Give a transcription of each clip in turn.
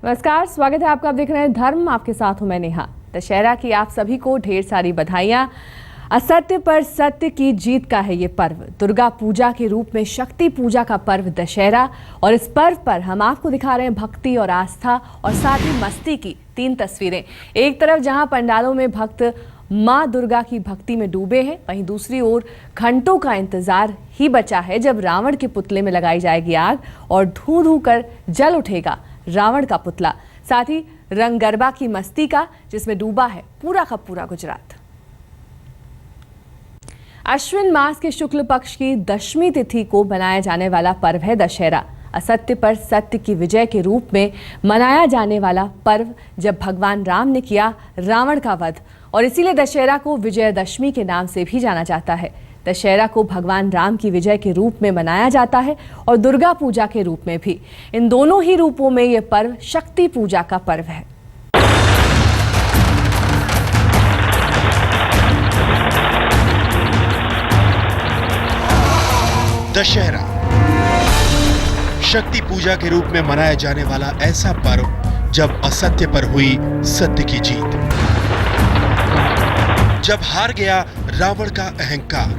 नमस्कार, स्वागत है आपका। आप देख रहे हैं धर्म, आपके साथ हूं मैं नेहा। दशहरा की आप सभी को ढेर सारी बधाइयां। असत्य पर सत्य की जीत का है ये पर्व। दुर्गा पूजा के रूप में शक्ति पूजा का पर्व दशहरा, और इस पर्व पर हम आपको दिखा रहे हैं भक्ति और आस्था और साथ ही मस्ती की 3 तस्वीरें। एक तरफ जहां पंडालों में भक्त माँ दुर्गा की भक्ति में डूबे हैं, वहीं दूसरी ओर घंटों का इंतजार ही बचा है जब रावण के पुतले में लगाई जाएगी आग और धू धू कर जल उठेगा रावण का पुतला। साथ ही रंग गरबा की मस्ती का, जिसमें डूबा है पूरा का पूरा गुजरात। अश्विन मास के शुक्ल पक्ष की दशमी तिथि को मनाया जाने वाला पर्व है दशहरा। असत्य पर सत्य की विजय के रूप में मनाया जाने वाला पर्व, जब भगवान राम ने किया रावण का वध, और इसीलिए दशहरा को विजयदशमी के नाम से भी जाना जाता है। दशहरा को भगवान राम की विजय के रूप में मनाया जाता है और दुर्गा पूजा के रूप में भी। इन दोनों ही रूपों में यह पर्व शक्ति पूजा का पर्व है। दशहरा शक्ति पूजा के रूप में मनाया जाने वाला ऐसा पर्व जब असत्य पर हुई सत्य की जीत, जब हार गया रावण का अहंकार।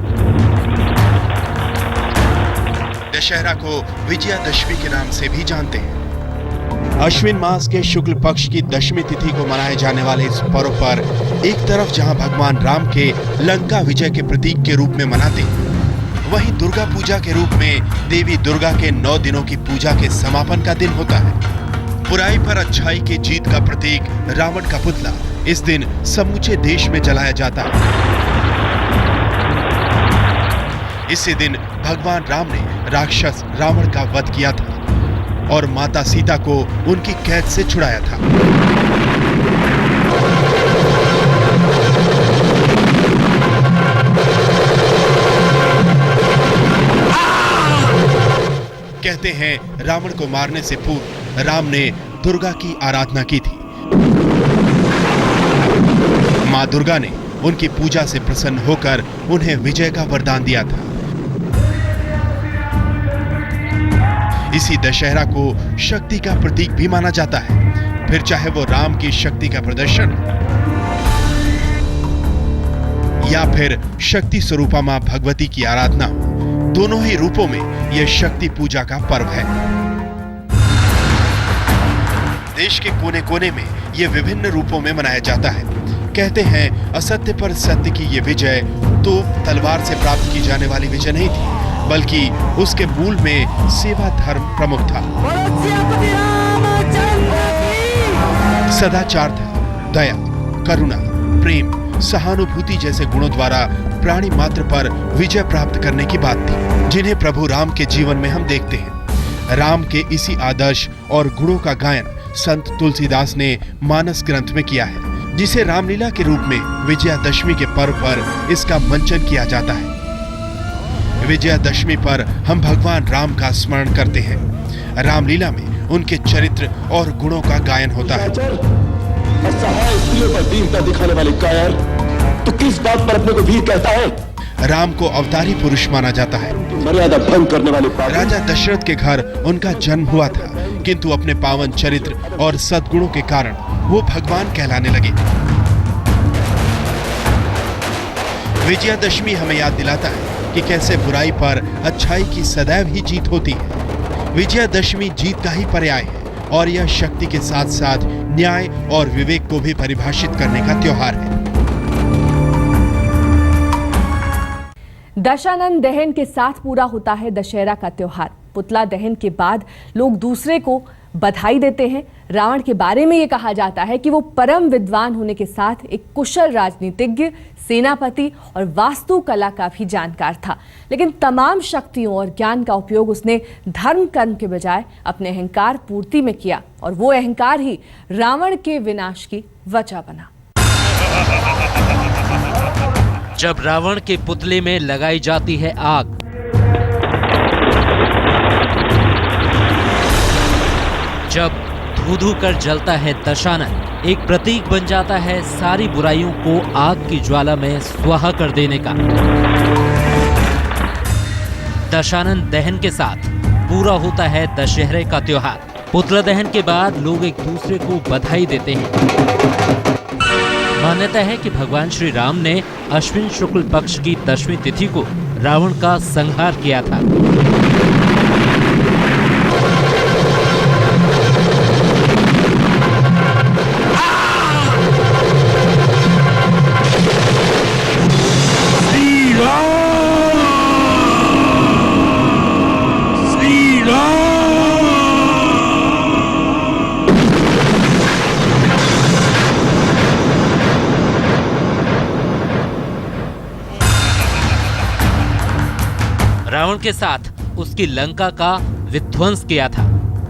दशहरा को विजयादशमी के नाम से भी जानते हैं। अश्विन मास के शुक्ल पक्ष की दशमी तिथि को मनाए जाने वाले इस पर्व पर एक तरफ जहां भगवान राम के लंका विजय के प्रतीक के रूप में मनाते हैं, वहीं दुर्गा पूजा के रूप में देवी दुर्गा के 9 दिनों की पूजा के समापन का दिन होता है। बुराई पर अच्छाई की जीत का प्रतीक रावण का पुतला इस दिन समूचे देश में जलाया जाता है। इसी दिन भगवान राम ने राक्षस रावण का वध किया था और माता सीता को उनकी कैद से छुड़ाया था। कहते हैं रावण को मारने से पूर्व राम ने दुर्गा की आराधना की थी। मां दुर्गा ने उनकी पूजा से प्रसन्न होकर उन्हें विजय का वरदान दिया था। इसी दशहरा को शक्ति का प्रतीक भी माना जाता है, फिर चाहे वो राम की शक्ति का प्रदर्शन या फिर शक्ति स्वरूपा मां भगवती की आराधना, दोनों ही रूपों में यह शक्ति पूजा का पर्व है। देश के कोने कोने में यह विभिन्न रूपों में मनाया जाता है। कहते हैं असत्य पर सत्य की यह विजय तो तलवार से प्राप्त की जाने वाली विजय नहीं थी, बल्कि उसके मूल में सेवा धर्म प्रमुख था, सदाचार था, दया, करुणा, प्रेम, सहानुभूति जैसे गुणों द्वारा प्राणी मात्र पर विजय प्राप्त करने की बात थी, जिन्हें प्रभु राम के जीवन में हम देखते हैं। राम के इसी आदर्श और गुणों का गायन संत तुलसीदास ने मानस ग्रंथ में किया है, जिसे रामलीला के रूप में विजयादशमी के पर्व पर इसका मंचन किया जाता है। विजयादशमी पर हम भगवान राम का स्मरण करते हैं। रामलीला में उनके चरित्र और गुणों का गायन होता है। पर दीनता दिखाने वाले कायर, तो किस बात पर अपने को वीर कहता है? राम को अवतारी पुरुष माना जाता है। मर्यादा भंग करने वाले राजा दशरथ के घर उनका जन्म हुआ था, किंतु अपने पावन चरित्र और सद्गुणों के कारण वो भगवान कहलाने लगे। विजयादशमी हमें याद दिलाता है कि कैसे बुराई पर अच्छाई की सदैव ही जीत होती है। विजयादशमी जीत का ही पर्याय है और यह शक्ति के साथ साथ न्याय और विवेक को भी परिभाषित करने का त्योहार है। दशानन दहन के साथ पूरा होता है दशहरा का त्योहार। पुतला दहन के बाद लोग दूसरे को बधाई देते हैं। रावण के बारे में ये कहा जाता है कि वो परम विद्वान होने के साथ एक कुशल राजनीतिज्ञ, सेनापति और वास्तुकला का भी जानकार था, लेकिन तमाम शक्तियों और ज्ञान का उपयोग उसने धर्म कर्म के बजाय अपने अहंकार पूर्ति में किया, और वो अहंकार ही रावण के विनाश की वजह बना। जब रावण के पुतले में लगाई जाती है आग, जब धू-धू कर जलता है दशानन, एक प्रतीक बन जाता है सारी बुराइयों को आग की ज्वाला में स्वाहा कर देने का। दशानन दहन के साथ पूरा होता है दशहरे का त्योहार। पुतला दहन के बाद लोग एक दूसरे को बधाई देते हैं। मान्यता है कि भगवान श्री राम ने अश्विन शुक्ल पक्ष की 10वीं तिथि को रावण का संहार किया था। रावण के साथ उसकी लंका का विध्वंस किया था।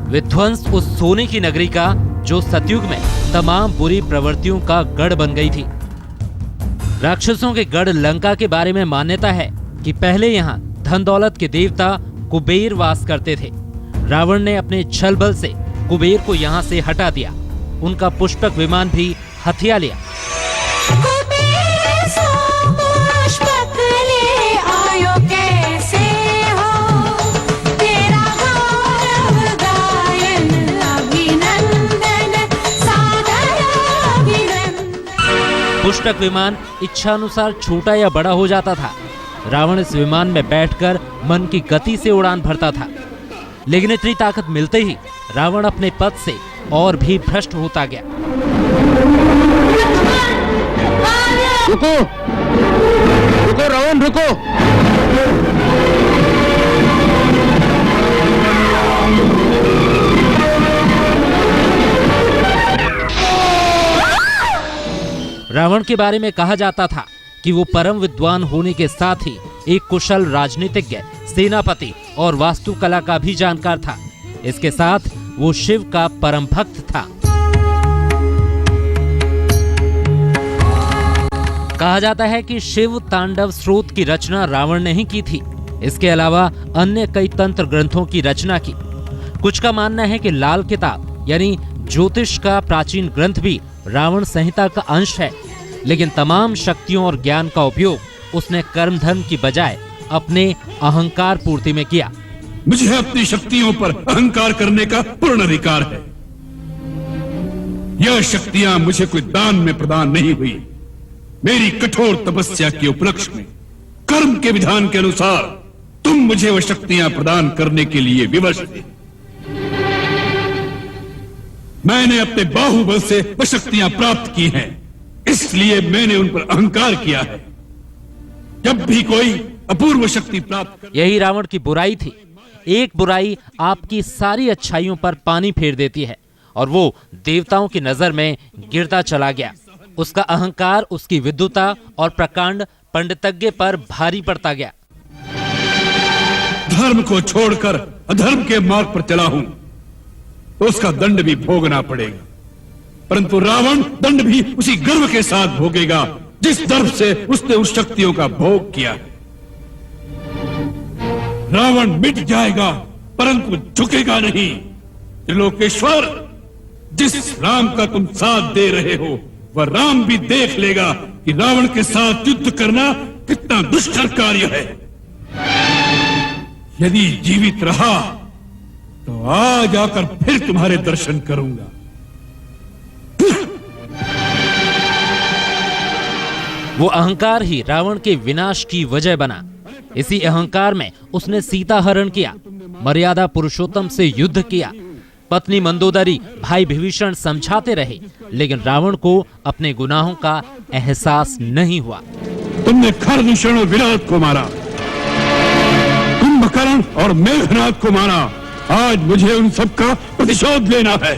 विध्वंस उस सोने की नगरी का जो सतयुग में तमाम बुरी प्रवृत्तियों का गढ़ बन गई थी। राक्षसों के गढ़ लंका के बारे में मान्यता है कि पहले यहाँ धन दौलत के देवता कुबेर वास करते थे। रावण ने अपने छल बल से कुबेर को यहाँ से हटा दिया। उनका पुष्पक विमान भी हथिया लिया। पुष्पक विमान इच्छानुसार छोटा या बड़ा हो जाता था। रावण इस विमान में बैठकर मन की गति से उड़ान भरता था, लेकिन इतनी ताकत मिलते ही रावण अपने पद से और भी भ्रष्ट होता गया। रुको, रुको रावण, रुको। रावण के बारे में कहा जाता था कि वो परम विद्वान होने के साथ ही एक कुशल राजनीतिज्ञ, सेनापति और वास्तुकला का भी जानकार था। इसके साथ वो शिव का परम भक्त था। कहा जाता है कि शिव तांडव स्रोत की रचना रावण ने ही की थी। इसके अलावा अन्य कई तंत्र ग्रंथों की रचना की। कुछ का मानना है कि लाल किताब यानी ज्योतिष का प्राचीन ग्रंथ भी रावण संहिता का अंश है, लेकिन तमाम शक्तियों और ज्ञान का उपयोग उसने कर्म धर्म की बजाय अपने अहंकार पूर्ति में किया। मुझे अपनी शक्तियों पर अहंकार करने का पूर्ण अधिकार है। यह शक्तियां मुझे कोई दान में प्रदान नहीं हुई। मेरी कठोर तपस्या के उपलक्ष्य में कर्म के विधान के अनुसार तुम मुझे वह शक्तियां प्रदान करने के लिए विवश थे। मैंने अपने बाहुबल से वह शक्तियां प्राप्त की हैं, इसलिए मैंने उन पर अहंकार किया है। जब भी कोई अपूर्व शक्ति प्राप्त कर... यही रावण की बुराई थी। एक बुराई आपकी सारी अच्छाइयों पर पानी फेर देती है और वो देवताओं की नजर में गिरता चला गया। उसका अहंकार, उसकी विद्वता और प्रकांड पंडितज्ञ पर भारी पड़ता गया। धर्म को छोड़कर अधर्म के मार्ग पर चला हूं तो उसका दंड भी भोगना पड़ेगा, परंतु रावण दंड भी उसी गर्व के साथ भोगेगा जिस दर्प से उसने उस शक्तियों का भोग किया। रावण मिट जाएगा परंतु झुकेगा नहीं। त्रिलोकेश्वर, जिस राम का तुम साथ दे रहे हो वह राम भी देख लेगा कि रावण के साथ युद्ध करना कितना दुष्कर कार्य है। यदि जीवित रहा तो आज आकर फिर तुम्हारे दर्शन करूंगा। वो अहंकार ही रावण के विनाश की वजह बना। इसी अहंकार में उसने सीता हरण किया, मर्यादा पुरुषोत्तम से युद्ध किया। पत्नी मंदोदरी, भाई विभीषण समझाते रहे, लेकिन रावण को अपने गुनाहों का एहसास नहीं हुआ। तुमने खरदूषण और विराट को मारा, कुंभकर्ण और मेघनाथ को मारा। आज मुझे उन सबका प्रतिशोध लेना है।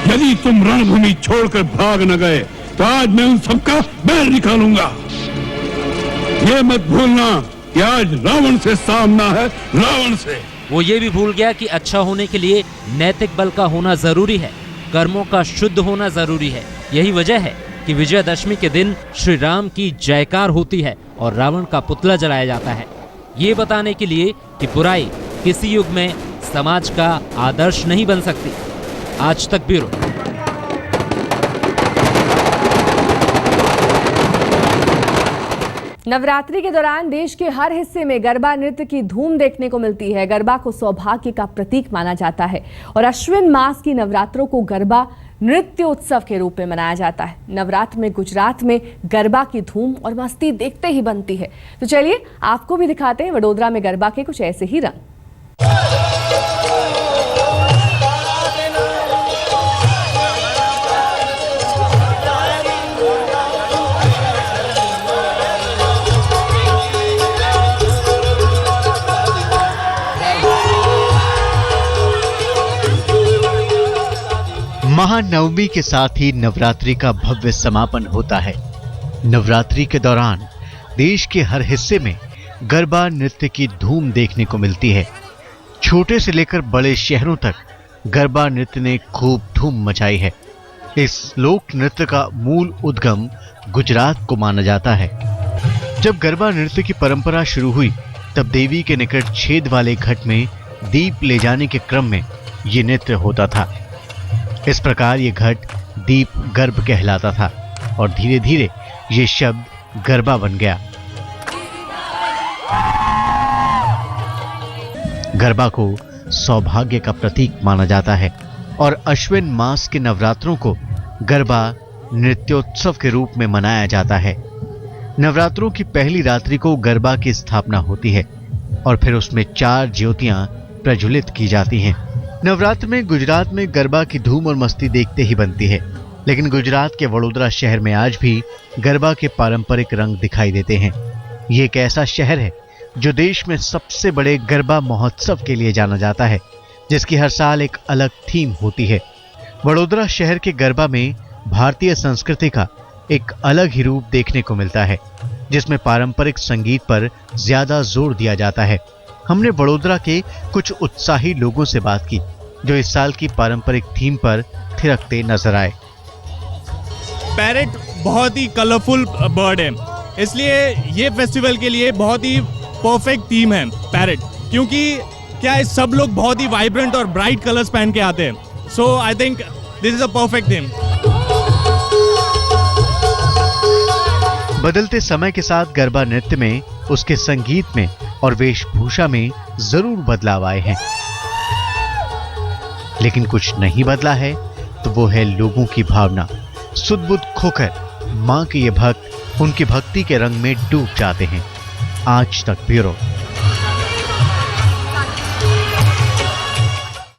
यदि तुम रणभूमि छोड़कर भाग न गए तो आज मैं उन सबका बैर निकालूंगा। ये मत भूलना कि आज रावण से सामना है, रावण से। वो ये भी भूल गया कि अच्छा होने के लिए नैतिक बल का होना जरूरी है, कर्मों का शुद्ध होना जरूरी है। यही वजह है कि विजयदशमी के दिन श्री राम की जयकार होती है और रावण का पुतला जलाया जाता है, ये बताने के लिए कि बुराई किसी युग में समाज का आदर्श नहीं बन सकती। आज तक ब्यूरो। नवरात्रि के दौरान देश के हर हिस्से में गरबा नृत्य की धूम देखने को मिलती है। गरबा को सौभाग्य का प्रतीक माना जाता है और अश्विन मास की नवरात्रों को गरबा नृत्य उत्सव के रूप में मनाया जाता है। नवरात्र में गुजरात में गरबा की धूम और मस्ती देखते ही बनती है। तो चलिए आपको भी दिखाते हैं वडोदरा में गरबा के कुछ ऐसे ही रंग। महानवमी के साथ ही नवरात्रि का भव्य समापन होता है। नवरात्रि के दौरान देश के हर हिस्से में गरबा नृत्य की धूम देखने को मिलती है। छोटे से लेकर बड़े शहरों तक गरबा नृत्य ने खूब धूम मचाई है। इस लोक नृत्य का मूल उद्गम गुजरात को माना जाता है। जब गरबा नृत्य की परंपरा शुरू हुई तब देवी के निकट छेद वाले घट में दीप ले जाने के क्रम में ये नृत्य होता था। इस प्रकार ये घट दीप गर्भ कहलाता था और धीरे धीरे ये शब्द गरबा बन गया। गरबा को सौभाग्य का प्रतीक माना जाता है और अश्विन मास के नवरात्रों को गरबा नृत्योत्सव के रूप में मनाया जाता है। नवरात्रों की पहली रात्रि को गरबा की स्थापना होती है और फिर उसमें 4 ज्योतियां प्रज्वलित की जाती हैं। नवरात्र में गुजरात में गरबा की धूम और मस्ती देखते ही बनती है, लेकिन गुजरात के वडोदरा शहर में आज भी गरबा के पारंपरिक रंग दिखाई देते हैं। ये एक ऐसा शहर है जो देश में सबसे बड़े गरबा महोत्सव के लिए जाना जाता है, जिसकी हर साल एक अलग थीम होती है। वडोदरा शहर के गरबा में भारतीय संस्कृति का एक अलग ही रूप देखने को मिलता है, जिसमें पारंपरिक संगीत पर ज्यादा जोर दिया जाता है। हमने वडोदरा के कुछ उत्साही लोगों से बात की जो इस साल की पारंपरिक थीम पर थिरकते नजर आए। पैरेट बहुत ही कलरफुल बर्ड है, इसलिए ये फेस्टिवल के लिए बहुत ही परफेक्ट थीम है पैरेट, क्योंकि क्या है सब लोग बहुत ही वाइब्रेंट और ब्राइट कलर्स पहन के आते हैं। So I think this is a perfect theme. बदलते समय के साथ गरबा नृत्य में, उसके संगीत में और वेशभूषा में जरूर बदलाव आए हैं, लेकिन कुछ नहीं बदला है तो वो है लोगों की भावना। सुध-बुध खोकर मां के ये भक्त उनकी भक्ति के रंग में डूब जाते हैं। आज तक ब्यूरो।